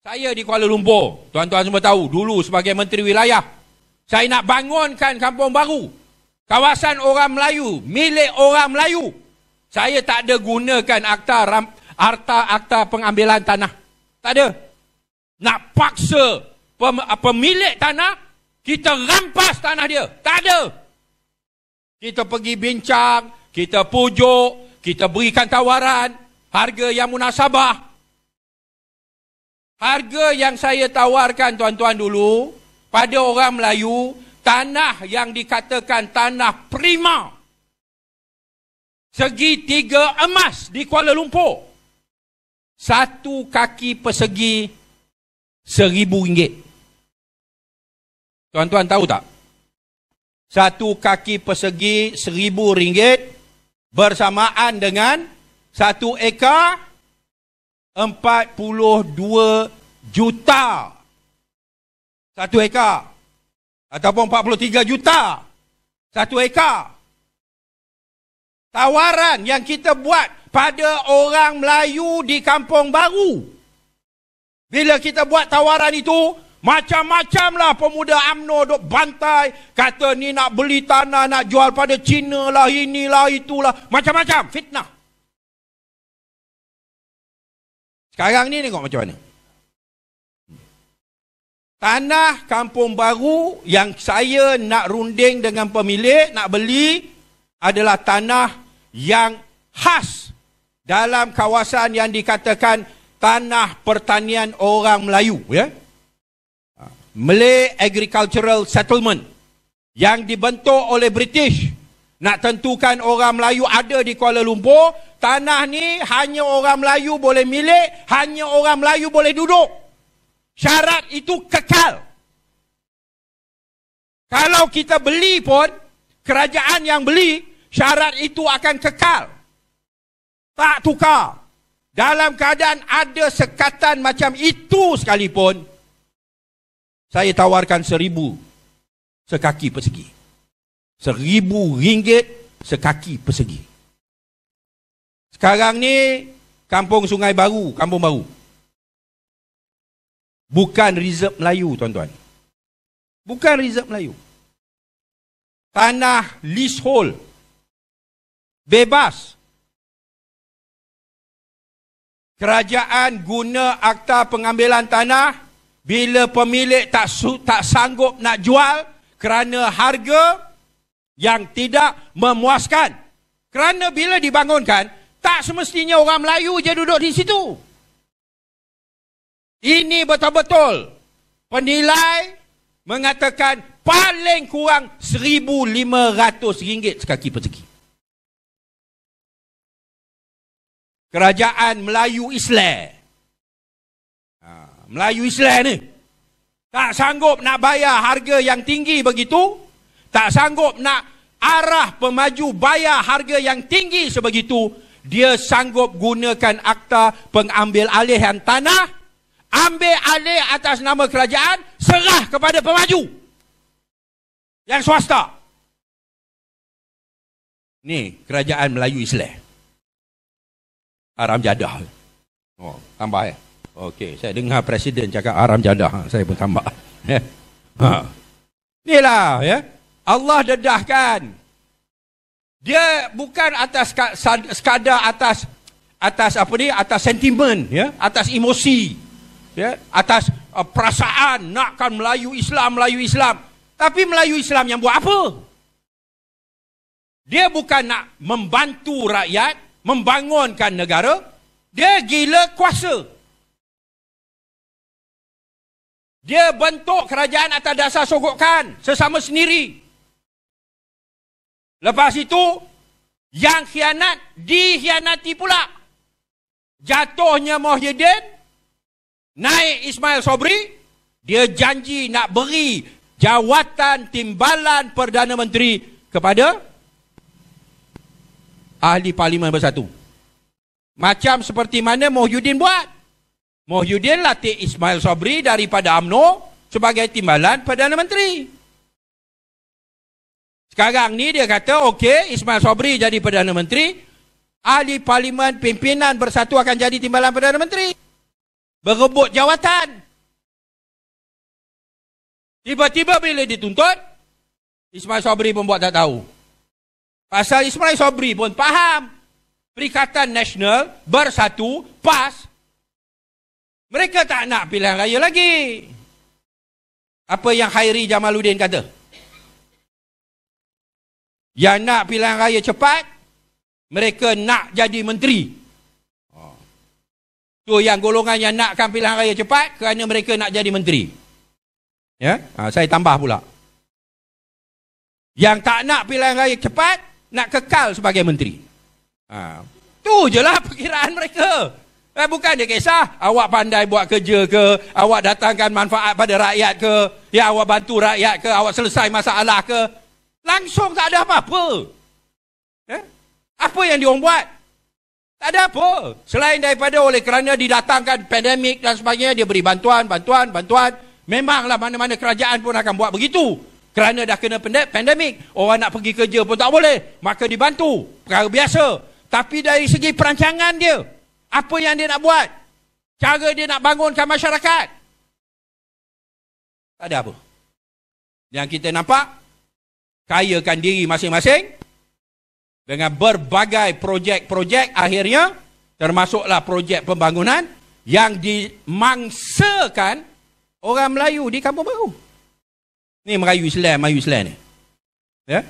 Saya di Kuala Lumpur, tuan-tuan semua tahu, dulu sebagai Menteri Wilayah, saya nak bangunkan kampung baru. Kawasan orang Melayu, milik orang Melayu. Saya tak ada gunakan akta pengambilan tanah. Tak ada. Nak paksa pemilik tanah, kita rampas tanah dia. Tak ada. Kita pergi bincang, kita pujuk, kita berikan tawaran, harga yang munasabah. Harga yang saya tawarkan tuan-tuan dulu, pada orang Melayu, tanah yang dikatakan tanah prima, segitiga emas di Kuala Lumpur, 1 kaki persegi RM1,000. Tuan-tuan tahu tak? 1 kaki persegi RM1,000 bersamaan dengan 1 ekar 42 juta. 1 ekar. Ataupun 43 juta. 1 ekar. Tawaran yang kita buat pada orang Melayu di Kampung Baru. Bila kita buat tawaran itu, macam-macam lah pemuda UMNO duk bantai. Kata ni nak beli tanah, nak jual pada Cina lah, inilah, itulah. Macam-macam. Fitnah. Sekarang ni tengok macam mana. Tanah Kampung Baru yang saya nak runding dengan pemilik, nak beli, adalah tanah yang khas dalam kawasan yang dikatakan tanah pertanian orang Melayu. Ya? Malay Agricultural Settlement yang dibentuk oleh British. Nak tentukan orang Melayu ada di Kuala Lumpur, tanah ni hanya orang Melayu boleh milik, hanya orang Melayu boleh duduk. Syarat itu kekal. Kalau kita beli pun, kerajaan yang beli, syarat itu akan kekal. Tak tukar. Dalam keadaan ada sekatan macam itu sekalipun, saya tawarkan RM1,000 sekaki persegi. RM1,000 sekaki persegi. Sekarang ni Kampung Sungai Baru, Kampung Baru, bukan reserve Melayu, tuan-tuan. Bukan reserve Melayu. Tanah leasehold. Bebas. Kerajaan guna akta pengambilan tanah bila pemilik tak sanggup nak jual kerana harga yang tidak memuaskan. Kerana bila dibangunkan, tak semestinya orang Melayu je duduk di situ. Ini betul-betul penilai mengatakan paling kurang RM1,500 sekaki persegi. Kerajaan Melayu Islam. Melayu Islam ni tak sanggup nak bayar harga yang tinggi begitu, tak sanggup nak arah pemaju bayar harga yang tinggi sebegitu, dia sanggup gunakan akta pengambil alihan tanah, ambil alih atas nama kerajaan, serah kepada pemaju yang swasta. Ni kerajaan Melayu Islam. Aram jadah. Oh, tambah ya. Okey, saya dengar presiden cakap aram jadah, saya pun tambah. Inilah ya. Allah dedahkan. Dia bukan atas sekadar atas apa ni, atas sentimen ya, atas emosi. Ya, atas perasaan nakkan Melayu Islam. Tapi Melayu Islam yang buat apa? Dia bukan nak membantu rakyat, membangunkan negara. Dia gila kuasa. Dia bentuk kerajaan atas dasar sogokan sesama sendiri. Lepas itu, yang khianat dikhianati pula. Jatuhnya Muhyiddin, naik Ismail Sobri, dia janji nak beri jawatan timbalan Perdana Menteri kepada Ahli Parlimen Bersatu. Macam seperti mana Muhyiddin buat. Muhyiddin latih Ismail Sobri daripada UMNO sebagai timbalan Perdana Menteri. Sekarang ni dia kata, okey, Ismail Sobri jadi Perdana Menteri, Ahli Parlimen Pimpinan Bersatu akan jadi timbalan Perdana Menteri. berebut jawatan. Tiba-tiba bila dituntut, Ismail Sabri pun buat tak tahu. Pasal Ismail Sabri pun faham. Perikatan Nasional bersatu, PAS. Mereka tak nak pilihan raya lagi. Apa yang Khairi Jamaluddin kata? Yang nak pilihan raya cepat, mereka nak jadi menteri. So yang golongan yang nakkan pilihan raya cepat kerana mereka nak jadi menteri. Ya, saya tambah pula. Yang tak nak pilihan raya cepat, nak kekal sebagai menteri. Tu je lah perkiraan mereka. Bukan dia kisah awak pandai buat kerja ke, awak datangkan manfaat pada rakyat ke, ya awak bantu rakyat ke, awak selesai masalah ke. Langsung tak ada apa-apa. Apa yang diorang buat? Tak ada apa. Selain daripada oleh kerana didatangkan pandemik dan sebagainya, dia beri bantuan. Memanglah mana-mana kerajaan pun akan buat begitu. Kerana dah kena pandemik, orang nak pergi kerja pun tak boleh. Maka dibantu. Perkara biasa. Tapi dari segi perancangan dia, apa yang dia nak buat? Cara dia nak bangunkan masyarakat? Tak ada apa. Yang kita nampak, kayakan diri masing-masing dengan berbagai projek-projek akhirnya, termasuklah projek pembangunan yang dimangsakan orang Melayu di Kampung Baru. Ni Melayu Islam ni. Ya?